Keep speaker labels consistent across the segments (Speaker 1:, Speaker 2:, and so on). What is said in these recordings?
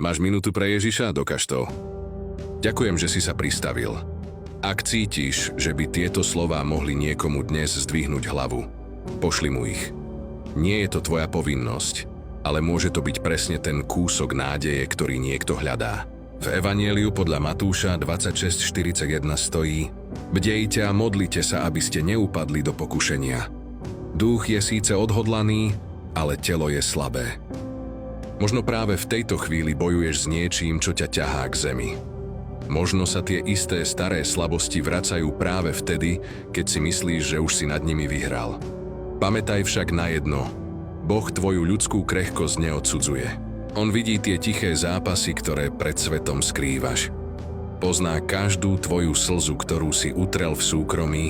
Speaker 1: Máš minútu pre Ježiša? Dokaž to. Ďakujem, že si sa pristavil. Ak cítiš, že by tieto slová mohli niekomu dnes zdvihnúť hlavu, pošli mu ich. Nie je to tvoja povinnosť, ale môže to byť presne ten kúsok nádeje, ktorý niekto hľadá. V Evanieliu podľa Matúša 26:41 stojí: Bdejte a modlite sa, aby ste neupadli do pokušenia. Duch je síce odhodlaný, ale telo je slabé. Možno práve v tejto chvíli bojuješ s niečím, čo ťa ťahá k zemi. Možno sa tie isté staré slabosti vracajú práve vtedy, keď si myslíš, že už si nad nimi vyhral. Pamätaj však na jedno: Boh tvoju ľudskú krehkosť neodsudzuje. On vidí tie tiché zápasy, ktoré pred svetom skrývaš. Pozná každú tvoju slzu, ktorú si utrel v súkromí,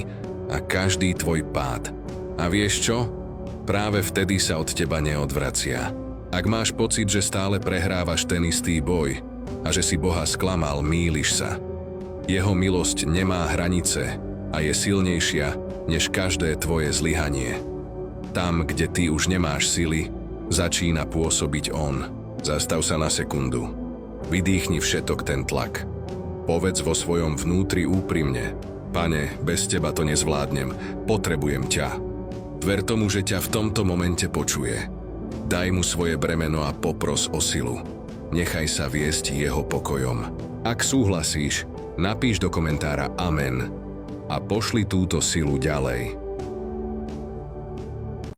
Speaker 1: a každý tvoj pád. A vieš čo? Práve vtedy sa od teba neodvracia. Ak máš pocit, že stále prehrávaš ten istý boj a že si Boha sklamal, mýliš sa. Jeho milosť nemá hranice a je silnejšia než každé tvoje zlyhanie. Tam, kde ty už nemáš sily, začína pôsobiť On. Zastav sa na sekundu. Vydýchni všetok ten tlak. Povedz vo svojom vnútri úprimne: Pane, bez teba to nezvládnem, potrebujem ťa. Ver tomu, že ťa v tomto momente počuje. Daj mu svoje bremeno a popros o silu. Nechaj sa viesť jeho pokojom. Ak súhlasíš, napíš do komentára Amen a pošli túto silu ďalej.